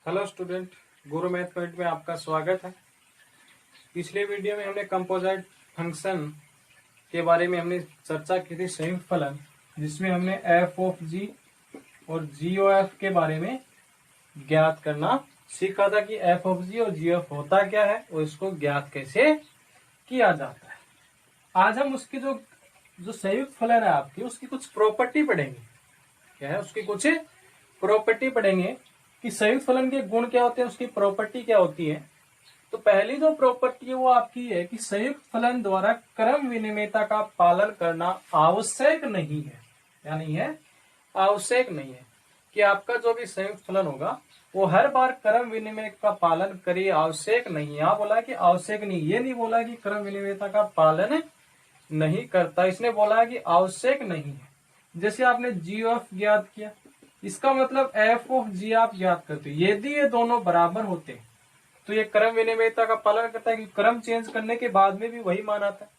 Hello student, गुरु math point में आपका स्वागत है। पिछले वीडियो में हमने कंपोजिट फंक्शन के बारे में हमने चर्चा की थी, संयुक्त फलन, जिसमें हमने एफ ऑफ जी और जी ओ एफ के बारे में ज्ञात करना सीखा था कि एफ ऑफ जी और जी एफ होता क्या है और इसको ज्ञात कैसे किया जाता है। आज हम उसकी जो संयुक्त फलन है आपकी, उसकी कुछ प्रॉपर्टी पढ़ेंगे। क्या है उसकी कुछ प्रॉपर्टी पढ़ेंगे कि संयुक्त फलन के गुण क्या होते हैं, उसकी प्रॉपर्टी क्या होती है। तो पहली जो प्रॉपर्टी है वो आपकी है कि संयुक्त फलन द्वारा क्रम विनिमयता का पालन करना आवश्यक नहीं है। क्या नहीं है? आवश्यक नहीं है कि आपका जो भी संयुक्त फलन होगा वो हर बार क्रम विनिमय का पालन करे, आवश्यक नहीं है। यहाँ बोला कि आवश्यक नहीं, ये नहीं बोला कि क्रम विनिमयता का पालन नहीं करता, इसने बोला कि आवश्यक नहीं है। जैसे आपने जी ऑफ ज्ञात किया, इसका मतलब एफ ऑफ जी आप ज्ञात करते हो। यदि ये दोनों बराबर होते हैं तो ये क्रम विनिमयता का पालन करता है कि क्रम चेंज करने के बाद में भी वही मान आता है।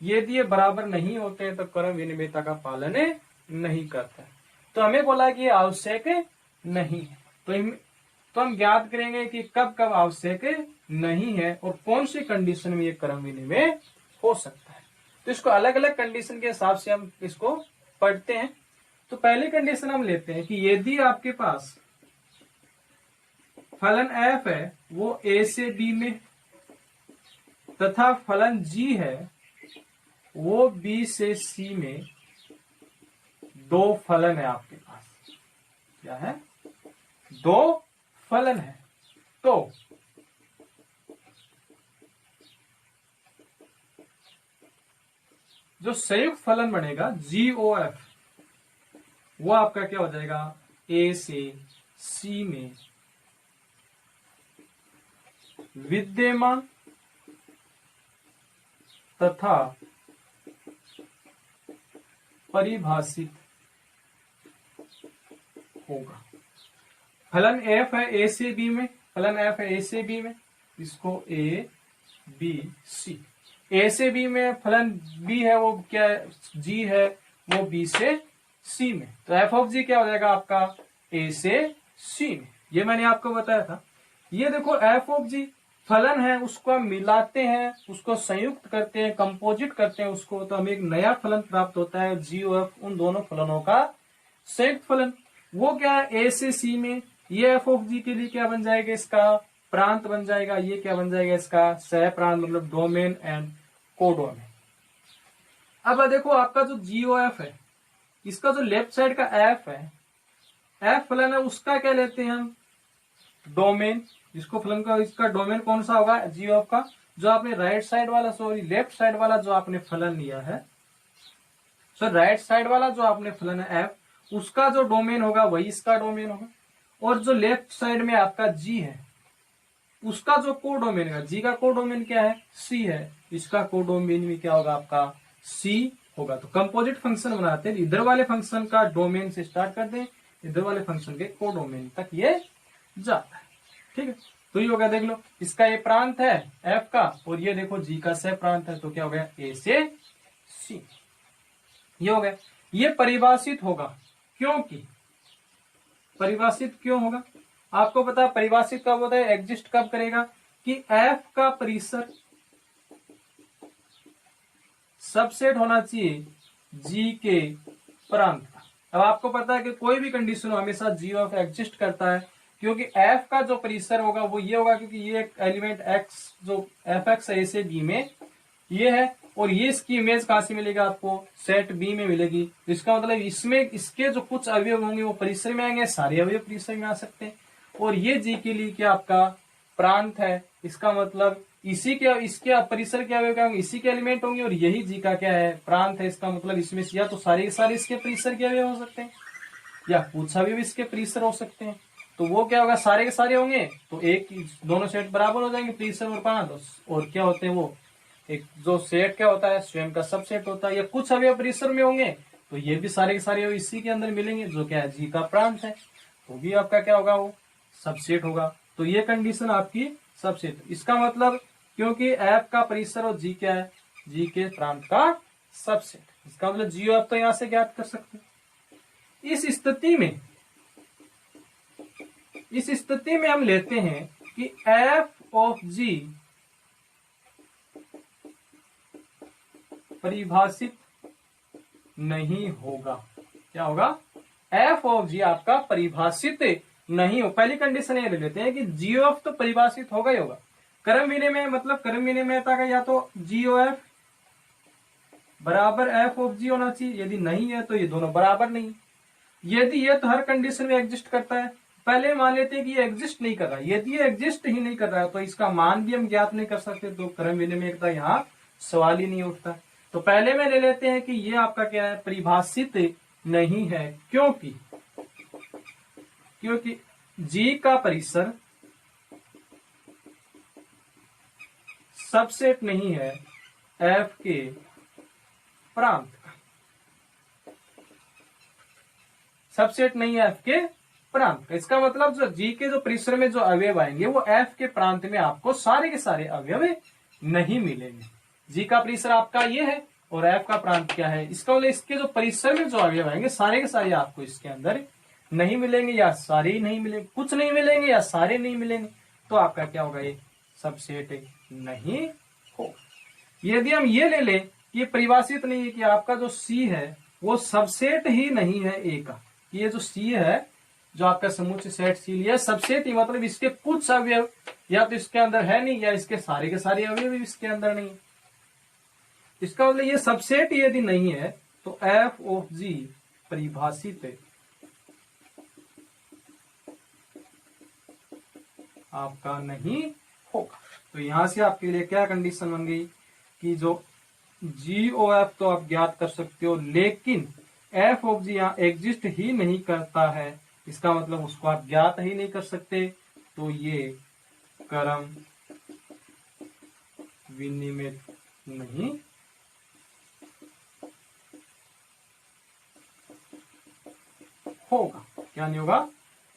यदि ये बराबर नहीं होते हैं तो क्रम विनिमयता का पालन नहीं करता है। तो हमें बोला कि ये आवश्यक नहीं है। तो हम ज्ञात करेंगे कि कब कब आवश्यक नहीं है और कौन सी कंडीशन में ये क्रम विनिमय हो सकता है। तो इसको अलग अलग कंडीशन के हिसाब से हम इसको पढ़ते हैं। तो पहली कंडीशन हम लेते हैं कि यदि आपके पास फलन f है वो a से b में, तथा फलन g है वो b से c में, दो फलन है आपके पास। क्या है? दो फलन है। तो जो संयुक्त फलन बनेगा GOF वो आपका क्या हो जाएगा? A से C में विद्यमान तथा परिभाषित होगा। फलन f है A से B में, फलन f है A से B में, इसको A B C। A से B में फलन B है वो क्या है? G है वो B से C में। तो f ऑफ जी क्या हो जाएगा आपका? A से C में। ये मैंने आपको बताया था। ये देखो f ऑफ जी फलन है, उसको हम मिलाते हैं, उसको संयुक्त करते हैं, कंपोजिट करते हैं उसको, तो हमें एक नया फलन प्राप्त होता है GOF। उन दोनों फलनों का संयुक्त फलन वो क्या है? A से C में। ये f ऑफ जी के लिए क्या बन जाएगा? इसका प्रांत बन जाएगा। ये क्या बन जाएगा? इसका सह प्रांत, मतलब डोमेन एंड कोडोमेन। अब देखो आपका जो GOF है, इसका जो लेफ्ट साइड का f है, f फलन है, उसका क्या लेते हैं हम? डोमेन। इसको फलन का इसका डोमेन कौन सा होगा? GOF का जो आपने लेफ्ट साइड वाला जो आपने फलन लिया है, राइट साइड वाला जो आपने फलन है f, उसका जो डोमेन होगा वही इसका डोमेन होगा। और जो लेफ्ट साइड में आपका g है, उसका जो कोडोमेन है, g का कोडोमेन क्या है? c है। इसका कोडोमेन भी क्या होगा? आपका c होगा। तो कंपोजिट फंक्शन बनाते हैं, इधर वाले फंक्शन का डोमेन से स्टार्ट करते हैं, इधर वाले फंक्शन के कोडोमेन तक ये जाता है। ठीक है, तो ये हो गया। देख लो, इसका ये प्रांत है f का, और ये देखो g का सह प्रांत है, तो क्या हो गया? a से c। ये हो गया। ये परिभाषित होगा, क्योंकि परिभाषित क्यों होगा? आपको पता है परिभाषित कब होता है, एग्जिस्ट कब करेगा? कि f का परिसर सबसेट होना चाहिए g के प्रांत का। अब आपको पता है कि कोई भी कंडीशन हो हमेशा GOF एग्जिस्ट करता है, क्योंकि f का जो परिसर होगा वो ये होगा, क्योंकि ये एक एलिमेंट x जो fx है A से B में ये है, और ये इसकी इमेज कहां से मिलेगा आपको? सेट B में मिलेगी। इसका मतलब इसमें इसके जो कुछ अवयव होंगे वो परिसर में आएंगे, सारे अवयव परिसर में आ सकते हैं। और ये g के लिए क्या आपका प्रांत है, इसका मतलब इसके परिसर के अवयव क्या होंगे? इसी के एलिमेंट होंगे, और यही g का क्या है? प्रांत है। इसका मतलब इसमें या तो सारे के सारे इसके परिसर के अवयव हो सकते हैं, या कुछ अवयव इसके परिसर हो सकते हैं। तो वो क्या होगा? सारे के सारे होंगे तो एक दोनों सेट बराबर हो जाएंगे, परिसर और प्रांत। और क्या होते हैं वो? एक जो सेट क्या होता है? स्वयं का सबसेट होता है। या कुछ अवयव परिसर में होंगे तो ये भी सारे के सारे इसी के अंदर मिलेंगे, जो क्या है? जी का प्रांत है, तो भी आपका क्या होगा? वो सबसेट होगा। तो ये कंडीशन आपकी सबसेट। इसका मतलब क्योंकि f का परिसर और g क्या है? g के प्रांत का सबसेट। इसका मतलब GOF तो यहां से ज्ञात कर सकते हैं। इस इस स्थिति में हम लेते हैं कि एफ ऑफ जी परिभाषित नहीं होगा। क्या होगा? एफ ऑफ जी आपका परिभाषित नहीं हो। पहली कंडीशन ये ले लेते हैं कि जी ऑफ तो परिभाषित होगा ही होगा। क्रम विनिमय मतलब क्रम विनिमयता का या तो जी ओ एफ बराबर एफ ऑफ जी होना चाहिए, यदि नहीं है तो ये दोनों बराबर नहीं। यदि ये तो हर कंडीशन में एग्जिस्ट करता है, पहले मान लेते हैं कि ये एग्जिस्ट नहीं कर रहा है। यदि ये एग्जिस्ट ही नहीं कर रहा है तो इसका मान भी हम ज्ञात नहीं कर सकते, तो क्रम विनिमयता यहाँ सवाल ही नहीं उठता। तो पहले में ले लेते हैं कि ये आपका क्या है, परिभाषित नहीं है। क्योंकि जी का परिसर सबसेट नहीं है एफ के प्रांत का, सबसेट नहीं है एफ के प्रांत का। इसका मतलब जो जी के जो परिसर में जो अवयव आएंगे वो एफ के प्रांत में आपको सारे के सारे अवयव नहीं मिलेंगे। जी का परिसर आपका ये है और एफ का प्रांत क्या है, इसका मतलब इसके जो परिसर में जो अवयव आएंगे सारे के सारे आपको इसके अंदर नहीं मिलेंगे, या सारे ही नहीं मिलेंगे, कुछ नहीं मिलेंगे या सारे नहीं मिलेंगे, तो आपका क्या होगा, ये सबसेट नहीं हो। यदि हम ये ले लें कि ये परिभाषित नहीं है कि आपका जो सी है वो सबसेट ही नहीं है ए का, ये जो सी है जो आपका समुच्चय सेट सी लिया सबसेट ही मतलब इसके कुछ अवयव या तो इसके अंदर है नहीं या इसके सारे के सारे अवयव इसके अंदर नहीं। इसका मतलब ये सबसेट यदि नहीं है तो एफ ऑफ जी परिभाषित आपका नहीं होगा। तो यहां से आपके लिए क्या कंडीशन बन गई कि जो जी ओ एफ तो आप ज्ञात कर सकते हो, लेकिन एफ ऑफ जी यहाँ एग्जिस्ट ही नहीं करता है, इसका मतलब उसको आप ज्ञात ही नहीं कर सकते, तो ये क्रम विनिमय नहीं होगा। क्या नहीं होगा?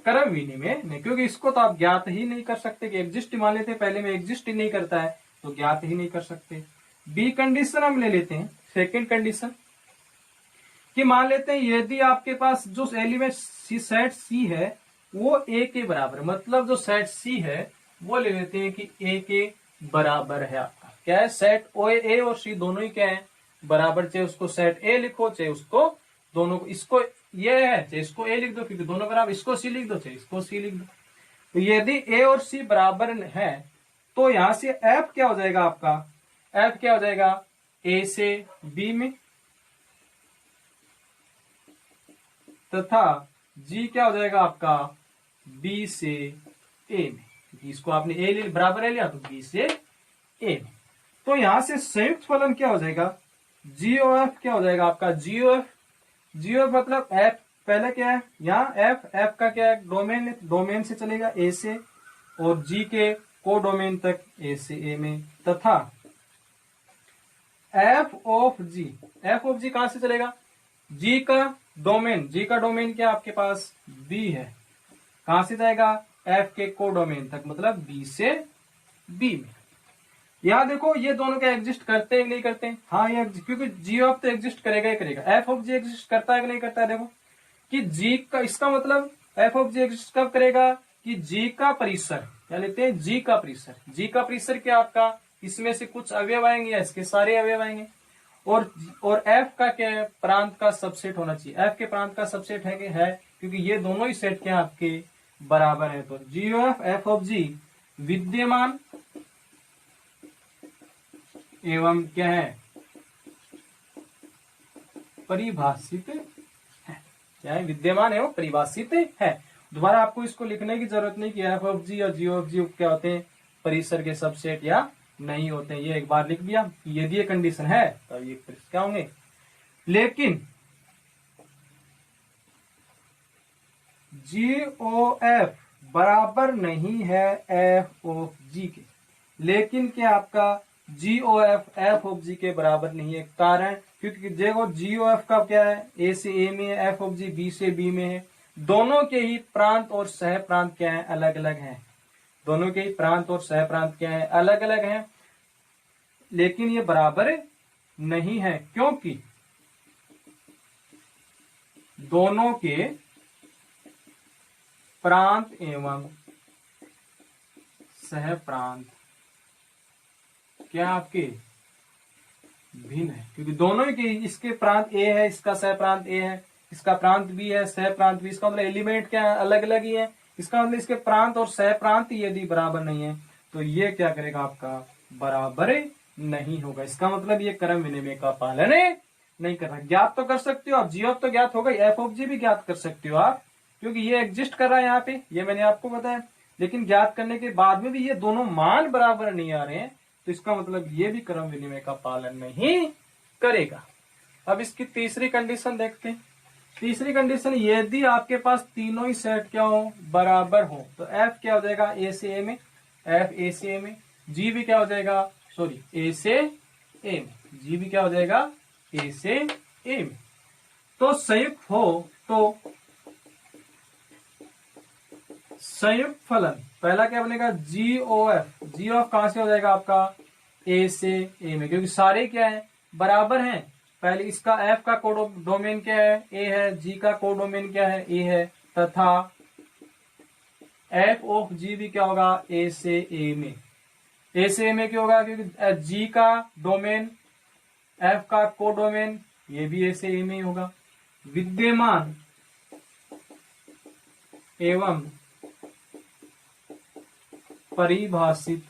क्रम विनिमय नहीं, क्योंकि इसको तो आप ज्ञात ही नहीं कर सकते कि एग्जिस्ट मान लेते, पहले में एग्जिस्ट ही नहीं करता है तो ज्ञात ही नहीं कर सकते। बी कंडीशन हम ले लेते हैं, सेकंड कंडीशन कि मान लेते हैं यदि आपके पास जो एलिमेंट सेट सी है वो ए के बराबर, मतलब जो सेट सी है वो ले लेते हैं कि ए के बराबर है। आपका क्या है, सेट ओ ए और सी दोनों ही क्या है, बराबर। चाहे उसको सेट ए लिखो चाहे उसको दोनों को, इसको ये है चाहे इसको ए लिख दो क्योंकि दोनों बराबर, इसको सी लिख दो चाहे इसको सी लिख दो। तो यदि ए और सी बराबर है तो यहां से एफ क्या हो जाएगा आपका, एफ क्या हो जाएगा, ए से बी में, तथा जी क्या हो जाएगा आपका, बी से ए में। इसको आपने ए बराबर ए लिया तो बी से ए में। तो यहां से संयुक्त फलन क्या हो जाएगा, जीओ एफ क्या हो जाएगा आपका, जीओ एफ मतलब एफ पहले क्या है यहाँ एफ का क्या है, डोमेन, डोमेन से चलेगा ए से और जी के को डोमेन तक ए से ए में, तथा एफ ऑफ जी कहां से चलेगा, जी का डोमेन क्या आपके पास बी है, कहां से जाएगा, एफ के को डोमेन तक मतलब बी से बी में। यहां देखो ये दोनों क्या एग्जिस्ट करते हैं नहीं करते हैं, हाँ ये क्योंकि जी ऑफ तो एग्जिस्ट करेगा ही करेगा। एफ ऑफ जी एग्जिस्ट करता है कि नहीं करता है, देखो कि जी का, इसका मतलब एफ ऑफ जी एग्जिस्ट कब करेगा कि जी का परिसर, क्या लेते हैं, जी का परिसर क्या आपका, इसमें से कुछ अवयव आएंगे या इसके सारे अवयव आएंगे, और एफ का क्या है, प्रांत का सबसेट होना चाहिए। एफ के प्रांत का सबसेट है कि है, क्योंकि ये दोनों ही सेट क्या आपके बराबर है। तो जी ऑफ एफ ऑफ जी विद्यमान एवं क्या है, परिभाषित है। क्या है, विद्यमान एवं परिभाषित है। दोबारा आपको इसको लिखने की जरूरत नहीं कि एफ ऑफ जी और जी ऑफ जी क्या होते हैं, परिसर के सबसेट या नहीं होते हैं। ये एक बार लिख दिया कि यदि ये कंडीशन है तो ये क्या होंगे, लेकिन जी ओ एफ बराबर नहीं है एफ ऑफ जी के, लेकिन क्या आपका जी ओ एफ ऑफ जी के बराबर नहीं है। कारण क्योंकि देखो जी ओ एफ का क्या है, ए से ए में है, एफ ऑफ जी बी से बी में है। दोनों के ही प्रांत और सह प्रांत क्या है, अलग अलग हैं। दोनों के ही प्रांत और सह प्रांत क्या है, अलग अलग हैं, लेकिन ये बराबर नहीं है क्योंकि दोनों के प्रांत एवं सह प्रांत क्या आपके भिन्न है, क्योंकि दोनों ही के इसके प्रांत ए है, इसका सह प्रांत ए है, इसका प्रांत बी है, सह प्रांत बी। इसका मतलब एलिमेंट क्या है, अलग अलग ही है। इसका मतलब इसके प्रांत और सह प्रांत यदि बराबर नहीं है तो ये क्या करेगा, आपका बराबर नहीं होगा। इसका मतलब ये क्रम विनिमय का पालन नहीं कर रहा। ज्ञात तो कर सकते हो आप, जी ऑफ तो ज्ञात होगा, एफ ऑफ जी भी ज्ञात कर सकते हो आप, क्योंकि ये एग्जिस्ट कर रहा है यहाँ पे, ये मैंने आपको बताया। लेकिन ज्ञात करने के बाद में भी ये दोनों मान बराबर नहीं आ रहे हैं, तो इसका मतलब ये भी क्रम विनिमय का पालन नहीं करेगा। अब इसकी तीसरी कंडीशन देखते हैं। तीसरी कंडीशन, यदि आपके पास तीनों ही सेट क्या हो, बराबर हो, तो एफ क्या हो जाएगा, ए से ए में, एफ ए से ए में, जी भी क्या हो जाएगा, सॉरी ए से ए में, जी भी क्या हो जाएगा, ए से ए में। तो संयुक्त हो तो संयुक्त फलन पहला क्या बनेगा, जी ओ एफ। जी ऑफ कहां से हो जाएगा आपका, ए से ए में, क्योंकि सारे क्या है, बराबर हैं। पहले इसका एफ का कोडोमेन क्या है, ए है, जी का कोडोमेन क्या है, ए है, तथा एफ ऑफ जी भी क्या होगा, ए से ए में। ए से ए में क्या होगा, क्योंकि जी का डोमेन, एफ का कोडोमेन, ये भी ए से ए में ही होगा। विद्यमान एवं परिभाषित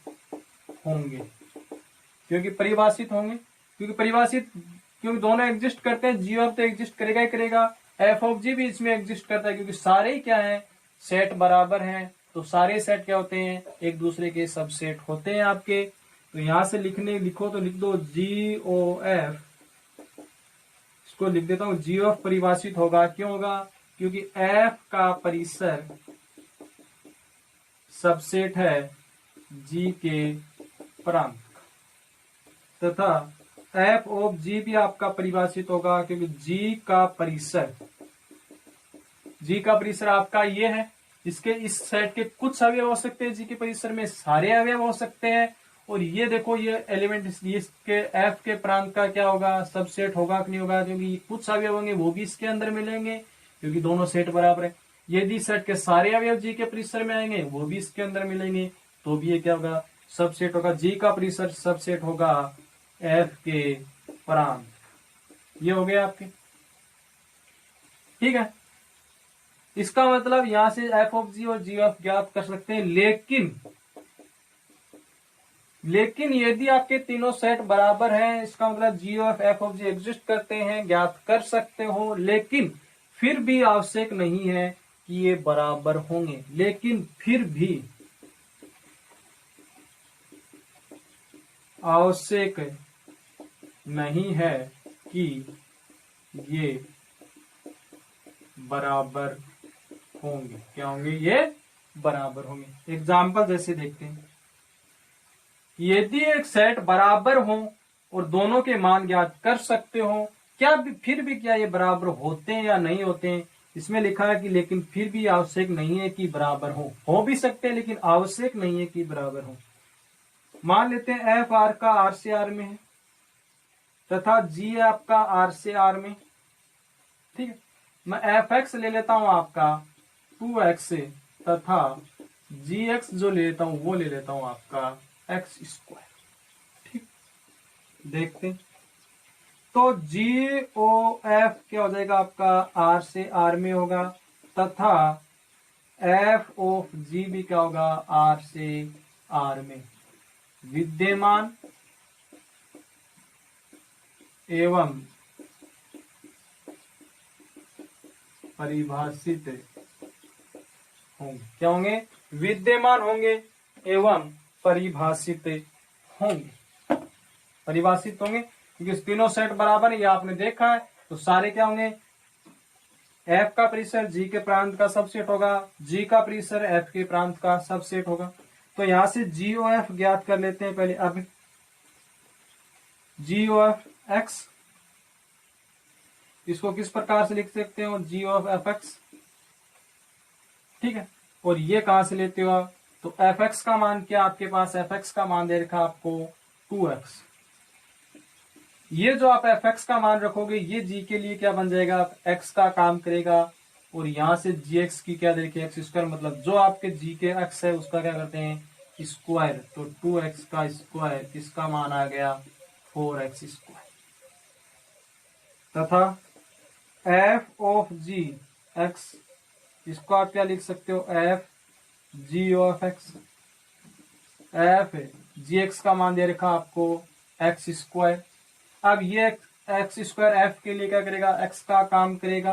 होंगे, क्योंकि परिभाषित होंगे, क्योंकि दोनों एग्जिस्ट करते हैं। जी ऑफ तो एग्जिस्ट करेगा ही करेगा, एफ ऑफ जी भी इसमें एग्जिस्ट करता है, क्योंकि सारे ही क्या हैं, सेट बराबर हैं। तो सारे सेट क्या होते हैं, एक दूसरे के सबसेट होते हैं आपके। तो यहां से लिखो तो लिख दो जी ओ एफ, इसको लिख देता हूं, जी ऑफ परिभाषित होगा। क्यों होगा, क्योंकि एफ का परिसर सबसेट है जी के प्रांत, तथा एफ ऑफ जी भी आपका परिभाषित होगा, क्योंकि जी का परिसर आपका ये है। इसके इस सेट के कुछ अवयव हो सकते हैं, जी के परिसर में सारे अवयव हो सकते हैं। और ये देखो, ये एलिमेंट इसके एफ के प्रांत का क्या होगा, सबसेट होगा कि नहीं होगा, क्योंकि कुछ अवयव होंगे वो भी इसके अंदर मिलेंगे, क्योंकि दोनों सेट बराबर है। यदि सेट के सारे अवयव जी के परिसर में आएंगे वो भी इसके अंदर मिलेंगे, तो भी ये क्या होगा, सबसेट होगा। जी का परिसर सबसेट होगा एफ के प्रांत। ये हो गए आपके, ठीक है। इसका मतलब यहां से एफ ऑफ जी और जी ऑफ ज्ञात कर सकते हैं। लेकिन यदि आपके तीनों सेट बराबर हैं, इसका मतलब G of F of G exist करते हैं, ज्ञात कर सकते हो। लेकिन फिर भी आवश्यक नहीं है कि ये बराबर होंगे, लेकिन फिर भी आवश्यक नहीं है कि ये बराबर होंगे। क्या होंगे, ये बराबर होंगे। एग्जाम्पल जैसे देखते हैं, यदि एक सेट बराबर हो और दोनों के मान ज्ञात कर सकते हो, फिर भी क्या ये बराबर होते हैं या नहीं होते हैं। इसमें लिखा है कि लेकिन फिर भी आवश्यक नहीं है कि बराबर हो भी सकते हैं, लेकिन आवश्यक नहीं है कि बराबर हो। मान लेते हैं एफ आर का आर से आर में है, तथा जी आपका आर से आर में, ठीक है। मैं एफ एक्स ले लेता हूं आपका 2x से, तथा जी एक्स जो ले लेता हूं वो ले लेता हूं आपका एक्स स्क्वायर, ठीक। देखते हैं, तो जी ओ एफ क्या हो जाएगा आपका, आर से आर में होगा, तथा एफ ऑफ जी भी क्या होगा, आर से आर में। विद्यमान एवं परिभाषित होंगे। क्या होंगे, विद्यमान होंगे एवं परिभाषित होंगे। परिभाषित होंगे क्योंकि तीनों सेट बराबर है, ये आपने देखा है। तो सारे क्या होंगे, एफ का परिसर जी के प्रांत का सबसेट होगा, जी का परिसर एफ के प्रांत का सबसेट होगा। तो यहां से जी ओ एफ ज्ञात कर लेते हैं पहले। अब जी ओ एफ एक्स, इसको किस प्रकार से लिख सकते हो, जी ऑफ एफ एक्स, ठीक है। और ये कहां से लेते हो आप, तो एफ एक्स का मान क्या आपके पास, एफ एक्स का मान दे रखा आपको 2x। ये जो आप एफ एक्स का मान रखोगे, ये जी के लिए क्या बन जाएगा, एक्स का काम करेगा, और यहां से जी एक्स की क्या दे रखी है, एक्स स्क्वायर, मतलब जो आपके जी के एक्स है उसका क्या करते हैं, स्क्वायर। तो 2x का स्क्वायर किसका मान आ गया, 4x स्क्वायर। तथा एफ ऑफ जी एक्स, इसको आप क्या लिख सकते हो, F G of x. F G x का मान दे रखा आपको एक्स स्क्वायर। अब ये एक्स स्क्वायर एफ के लिए क्या करेगा, एक्स का काम करेगा,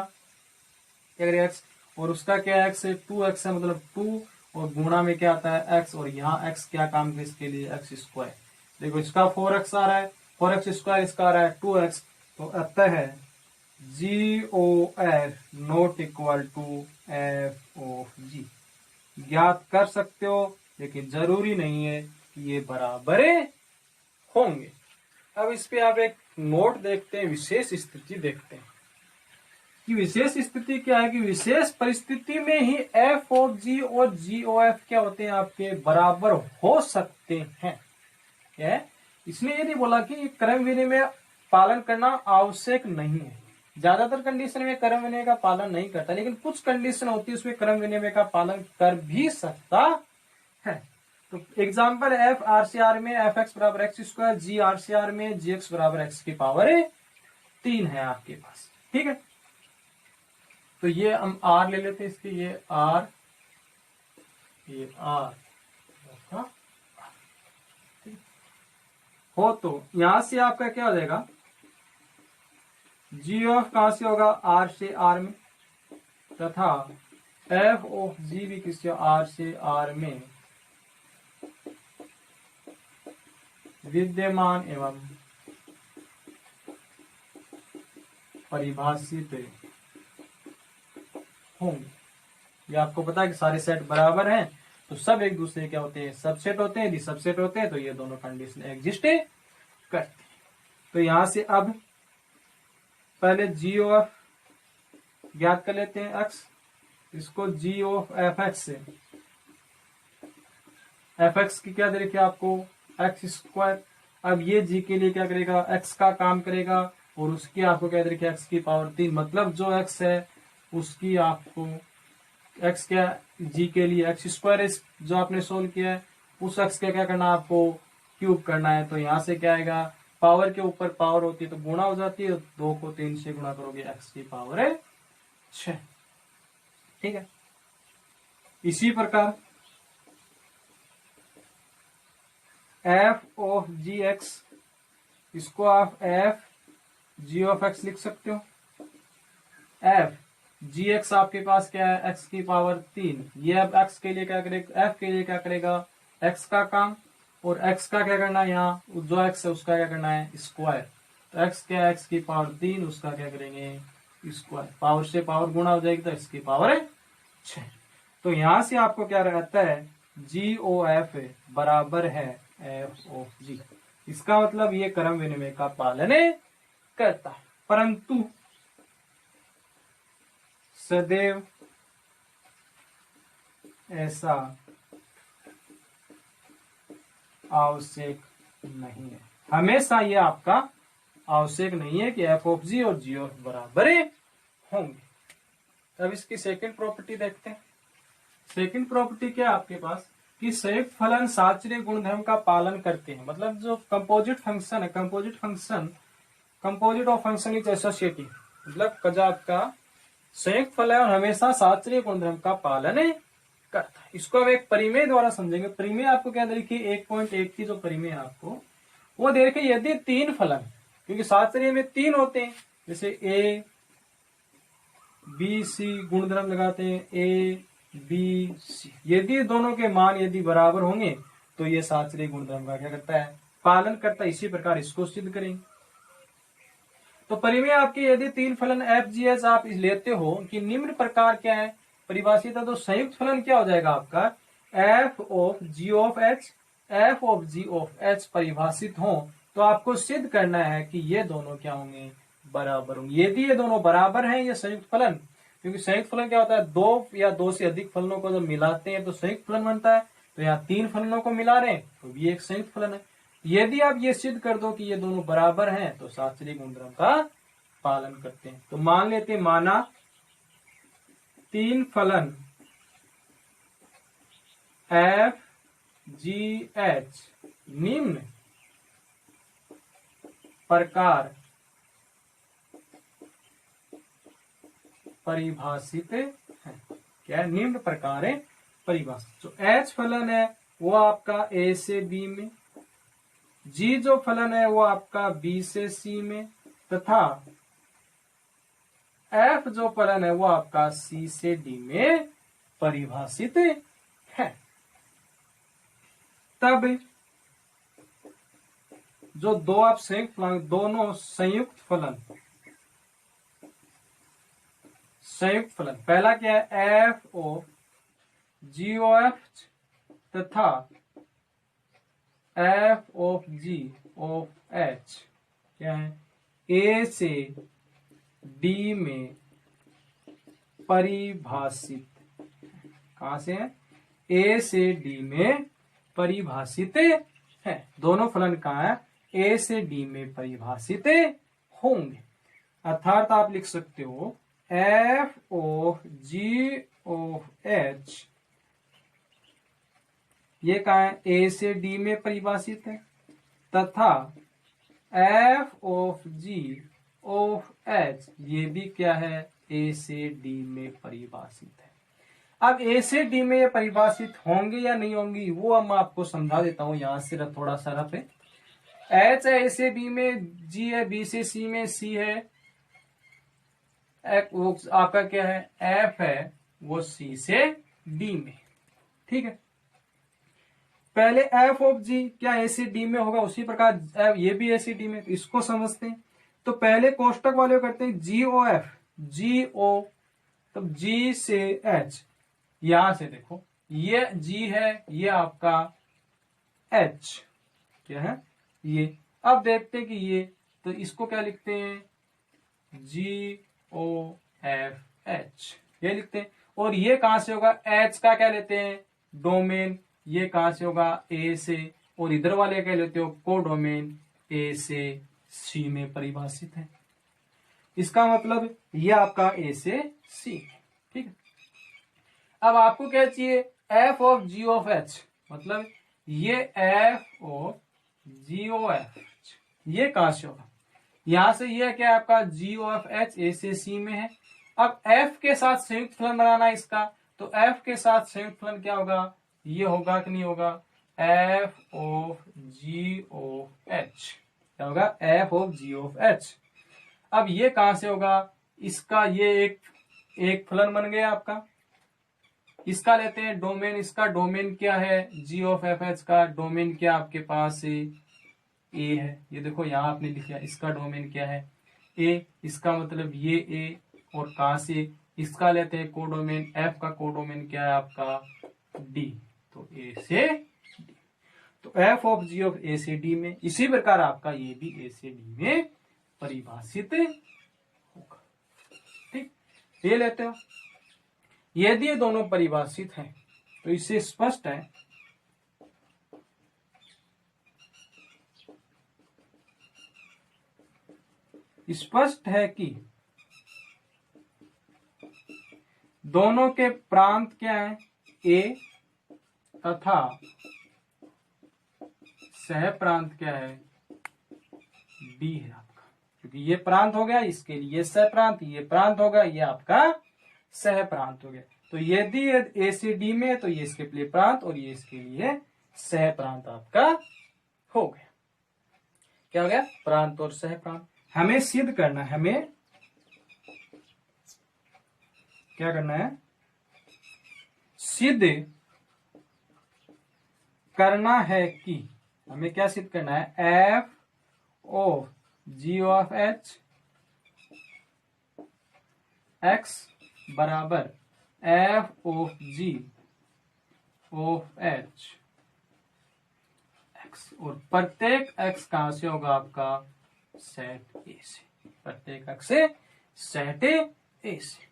क्या करेगा एक्स, और उसका क्या एक्स है, 2x है, मतलब 2, और गुणा में क्या आता है एक्स, और यहाँ एक्स क्या काम है इसके लिए, एक्स स्क्वायर। देखो इसका 4x आ रहा है, 4x स्क्वायर, इसका आ रहा है 2x, तो अतः है G O F not equal to F of G. ज्ञात कर सकते हो, लेकिन जरूरी नहीं है कि ये बराबर होंगे। अब इस पे आप एक नोट देखते हैं, विशेष स्थिति देखते हैं कि विशेष स्थिति क्या है, कि विशेष परिस्थिति में ही एफ ऑफ जी और जी ओ एफ क्या होते हैं, आपके बराबर हो सकते हैं। क्या है, इसलिए यदि बोला कि क्रम विनिमय पालन करना आवश्यक नहीं है। ज्यादातर कंडीशन में क्रम विनिमय का पालन नहीं करता, लेकिन कुछ कंडीशन होती है उसमें क्रम विनिमय का पालन कर भी सकता है। तो example, F R C R में एफ एक्स बराबर X square, G R C R में जी एक्स बराबर एक्स की पावर 3 है आपके पास। ठीक है, तो ये हम आर ले लेते हैं इसके, ये आर, ये आर हो, तो यहां से आपका क्या हो जाएगा, जी ऑफ कहां से होगा, आर से आर में, तथा एफ ऑफ जी भी किससे, आर से आर में विद्यमान एवं परिभाषित होंगे। ये आपको पता है कि सारे सेट बराबर हैं, तो सब एक दूसरे क्या होते हैं, सबसेट होते हैं। यदि सबसेट होते हैं तो ये दोनों कंडीशन एग्जिस्ट करती है। तो यहां से अब पहले जी ऑफ ज्ञात कर लेते हैं एक्स, इसको जी ऑफ एफ एक्स से, एफ एक्स की क्या दे रखी है आपको, एक्स स्क्वायर। अब ये जी के लिए क्या करेगा, एक्स का काम करेगा, और उसकी आपको क्या दे रखी है, एक्स की पावर 3, मतलब जो एक्स है उसकी आपको एक्स क्या, जी के लिए एक्स स्क्वायर जो आपने सोल्व किया है, उस एक्स का क्या करना है आपको, क्यूब करना है। तो यहां से क्या आएगा, पावर के ऊपर पावर होती है तो गुणा हो जाती है, 2 को 3 से गुणा करोगे एक्स की पावर 6। ठीक है, इसी प्रकार एफ ऑफ जी एक्स, इसको आप एफ जी ऑफ एक्स लिख सकते हो। एफ जी एक्स आपके पास क्या है, एक्स की पावर 3, ये अब एक्स के लिए क्या करेगा, एफ के लिए क्या करेगा, एक्स का काम, और एक्स का क्या करना है, यहाँ जो एक्स है उसका क्या करना है, स्क्वायर। तो एक्स क्या है, एक्स की पावर 3, उसका क्या करेंगे, स्क्वायर। पावर से पावर गुणा हो जाएगी तो एक्स की पावर 6। तो यहां से आपको क्या रहता है, जी ओ एफ बराबर है एफ ऑफ जी। इसका मतलब ये क्रम विनिमय का पालन करता है, परंतु सदैव ऐसा आवश्यक नहीं है। हमेशा ये आपका आवश्यक नहीं है कि एफ ऑफ जी और जी ऑफ बराबर होंगे। अब इसकी सेकंड प्रॉपर्टी देखते हैं। सेकंड प्रॉपर्टी क्या है आपके पास, कि संयुक्त फलन साचर्य गुणधर्म का पालन करते हैं। मतलब जो कंपोजिट फंक्शन है, composite of function is associative, मतलब कजा आपका संयुक्त फल है और हमेशा साचर्य गुणधर्म का पालन करता है। इसको अब एक परिमेय द्वारा समझेंगे। परिमेय आपको क्या दे रखी है, 1.1 की जो परिमेय है आपको वो दे रखी, यदि 3 फलन, क्योंकि साचर्य में 3 होते हैं, जैसे ए बी सी गुणधर्म लगाते हैं, ए बी सी, यदि दोनों के मान यदि बराबर होंगे तो ये साचर्य गुणधर्म का क्या करता है, पालन करता है। इसी प्रकार इसको सिद्ध करेंगे। तो परिमेय आपके यदि 3 फलन एफ जी एच आप लेते हो कि निम्न प्रकार क्या है परिभाषित है, तो संयुक्त फलन क्या हो जाएगा आपका, F of G of H, F of G of H परिभाषित हो, तो आपको सिद्ध करना है कि ये दोनों क्या होंगे, बराबर होंगे। यदि ये दोनों बराबर हैं ये संयुक्त फलन, क्योंकि संयुक्त फलन क्या होता है, 2 या 2 से अधिक फलनों को जब मिलाते हैं तो संयुक्त फलन बनता है। तो यहाँ 3 फलनों को मिला रहे हैं तो भी एक संयुक्त फलन है। यदि आप ये सिद्ध कर दो कि ये दोनों बराबर हैं तो साचर्य गुणधर्म का पालन करते हैं। तो मान लेते हैं, माना तीन फलन एफ जी एच निम्न प्रकार परिभाषित है। क्या है? निम्न प्रकार है परिभाषित। जो एच फलन है वो आपका ए से बी में, जी जो फलन है वो आपका बी से सी में, तथा एफ जो फलन है वो आपका सी से डी में परिभाषित है। तब जो दो आप संयुक्त फलन, दोनों संयुक्त फलन पहला क्या है? F O G O F तथा F of G of H क्या है? ए से डी में परिभाषित। कहां से है? ए से डी में परिभाषित है। दोनों फलन कहां है? ए से डी में परिभाषित होंगे। अर्थात आप लिख सकते हो F of G of H ये कहा है? ए से डी में परिभाषित है, तथा F of G of H ये भी क्या है? ए से डी में परिभाषित है। अब ए से डी में ये परिभाषित होंगे या नहीं होंगी वो मैं आपको समझा देता हूं। यहां से थोड़ा सा रफ है। एच है ए से बी में, जी है बी से सी में, सी है वो आपका क्या है? एफ है वो सी से डी में। ठीक है, पहले एफ ऑफ जी क्या ए से डी में होगा, उसी प्रकार ये भी ए से डी में, इसको समझते हैं। तो पहले कोष्टक वाले करते हैं जी ओ एफ, जी ओ तब जी से एच। यहां से देखो ये जी है, ये आपका एच क्या है? ये अब देखते हैं कि ये, तो इसको क्या लिखते हैं? जी ओ एफ एच ये लिखते हैं। और ये कहां से होगा? एच का क्या लेते हैं? डोमेन। ये कहां से होगा? ए से। और इधर वाले क्या लेते हो? कोडोमेन ए से सी में परिभाषित है। इसका मतलब ये आपका ए से सी। ठीक है, अब आपको क्या चाहिए? F of G of H, मतलब ये F of G O F ये कहां से होगा? यहां से ये क्या आपका? जी ओ एफ एच ए से सी में है। अब एफ के साथ संयुक्त फलन बनाना है इसका, तो एफ के साथ संयुक्त फलन क्या होगा? ये होगा कि नहीं होगा? F of G of H क्या होगा? F of G of H. अब ये कहां से होगा? इसका ये एक फलन बन गया आपका। इसका लेते हैं डोमेन। इसका डोमेन क्या है? जी ऑफ एफ एच का डोमेन क्या आपके पास है? ए है। ये देखो यहां आपने लिखा, इसका डोमेन क्या है? ए। इसका मतलब ये ए, और कहां से? इसका लेते हैं कोडोमेन। एफ का कोडोमेन क्या है आपका? डी। तो ए से डी, तो एफ ऑफ जी ऑफ ए से डी में। इसी प्रकार आपका ये भी ए से डी में परिभाषित होगा। ठीक, ये लेते हो। यदि ये दोनों परिभाषित हैं तो इससे स्पष्ट है कि दोनों के प्रांत क्या है? ए तथा सह प्रांत क्या है? बी है आपका। क्योंकि ये प्रांत हो गया, इसके लिए सह प्रांत, ये प्रांत होगा, ये आपका सह प्रांत हो गया। तो यदि ए से डी में है तो ये इसके लिए प्रांत और ये इसके लिए सह प्रांत आपका हो गया। क्या हो गया? प्रांत और सह प्रांत। हमें सिद्ध करना है, हमें क्या करना है? सिद्ध करना है कि, हमें क्या सिद्ध करना है? F of G of H X बराबर F of G of H X. और प्रत्येक एक्स कहां से होगा आपका? सेट ए से। प्रत्येक एक्स से सेट ए से।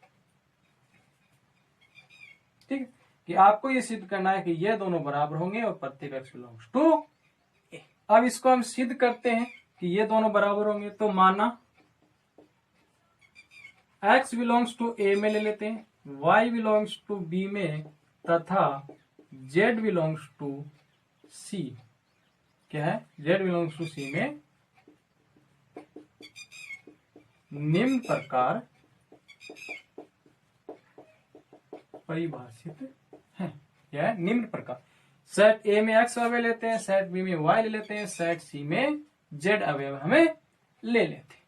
ठीक है, कि आपको ये सिद्ध करना है कि ये दोनों बराबर होंगे और प्रत्येक एक्स बिलोंग्स टू ए। अब इसको हम सिद्ध करते हैं कि ये दोनों बराबर होंगे। तो माना एक्स बिलोंग्स टू ए में ले लेते हैं, y बिलोंग्स टू b में तथा z बिलोंग्स टू c, क्या है, z बिलोंग्स टू c में निम्न प्रकार परिभाषित है। क्या है, निम्न प्रकार। सेट ए में x अवयव लेते हैं, सेट बी में y ले लेते हैं, सेट सी में z अवयव हमें ले लेते हैं।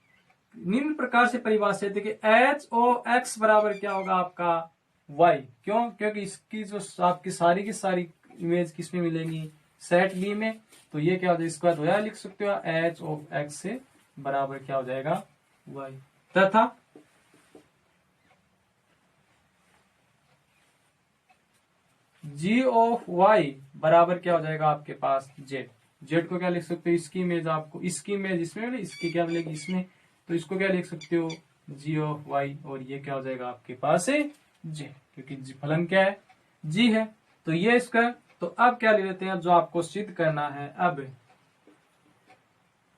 निम्न प्रकार से परिभाषित है कि एच ओ एक्स बराबर क्या होगा आपका y। क्यों? क्योंकि इसकी जो आपकी सारी की सारी इमेज किसमें मिलेंगी, सेट बी में। तो ये क्या हो जाएगा, इसका दोया लिख सकते हो, एच ऑफ एक्स से बराबर क्या हो जाएगा y, तथा g ऑफ y बराबर क्या हो जाएगा आपके पास z। z को क्या लिख सकते हो, इसकी इमेज आपको, इसकी इमेज इसमें, इसकी क्या मिलेगी इसमें, तो इसको क्या लिख सकते हो g ऑफ y, और ये क्या हो जाएगा आपके पास है j, क्योंकि फलन क्या है g है। तो ये इसका, तो अब क्या ले लेते हैं, जो आपको सिद्ध करना है, अब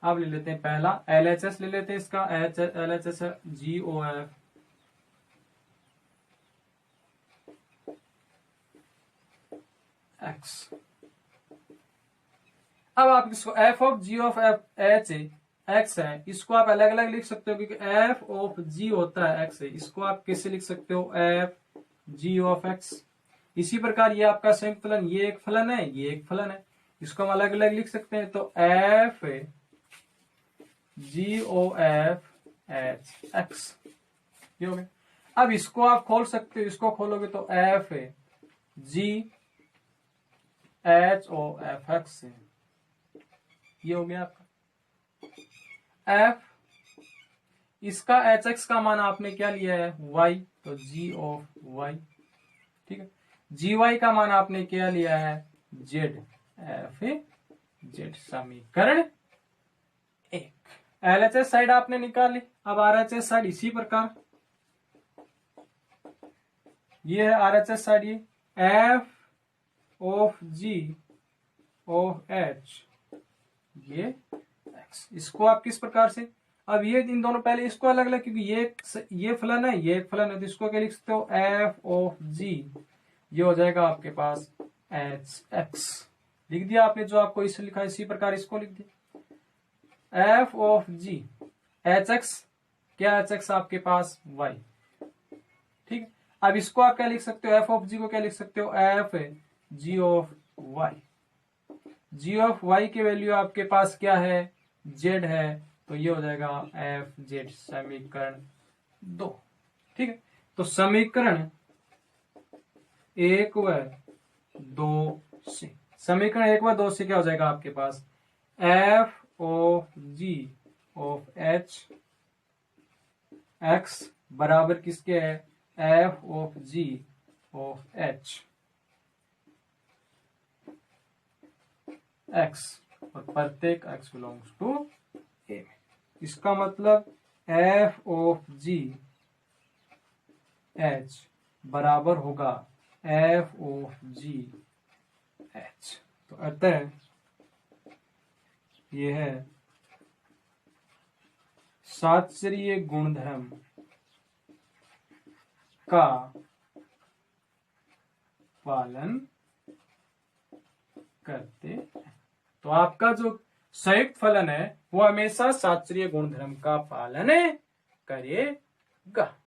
ले लेते हैं पहला LHS ले लेते हैं, इसका LHS है GOF x। अब आप इसको f of g of h x है, इसको आप अलग अलग लिख सकते हो, क्योंकि f ऑफ g होता है x है, इसको आप कैसे लिख सकते हो, f g ऑफ x। इसी प्रकार ये आपका संयुक्त फलन, ये एक फलन है, ये एक फलन है, इसको हम अलग अलग लिख सकते हैं। तो f जी ओ एफ एच एक्स, ये हो गया। अब इसको आप खोल सकते हो, इसको खोलोगे तो F G H O F X, ये हो गया आपका एफ। इसका एच एक्स का मान आपने क्या लिया है वाई, तो जी ऑफ वाई, ठीक है। जी वाई का मान आपने क्या लिया है जेड, एफ जेड, समीकरण एक। एलएचएस साइड आपने निकाल ली। अब आरएचएस साइड इसी प्रकार, ये है आरएचएस साइड, ये F of G of H, ये एक्स। इसको आप किस प्रकार से, अब ये इन दोनों पहले इसको अलग अलग, क्योंकि ये फलन है, ये फलन है, तो इसको क्या लिख सकते हो एफ ऑफ जी, ये हो जाएगा आपके पास एच एक्स, लिख दिया आपने जो आपको इसे लिखा, इसी प्रकार इसको लिख दिया F of ji H x, क्या एच एक्स आपके पास वाई, ठीक है। अब इसको आप क्या लिख सकते हो, एफ ऑफ जी को क्या लिख सकते हो F G of Y, G of Y की वैल्यू आपके पास क्या है जेड है, तो ये हो जाएगा एफ जेड, समीकरण 2, ठीक है। तो समीकरण 1 व 2 से, समीकरण 1 व 2 से क्या हो जाएगा आपके पास F of G of H X बराबर किसके है F of G of H X, और प्रत्येक एक्स बिलोंग्स टू ए। इसका मतलब एफ ऑफ जी एच बराबर होगा एफ ऑफ जी एच। तो अतः यह है साचरीय गुणधर्म का पालन करते हैं। तो आपका जो संयुक्त फलन है वो हमेशा साचरीय गुणधर्म का पालन करेगा।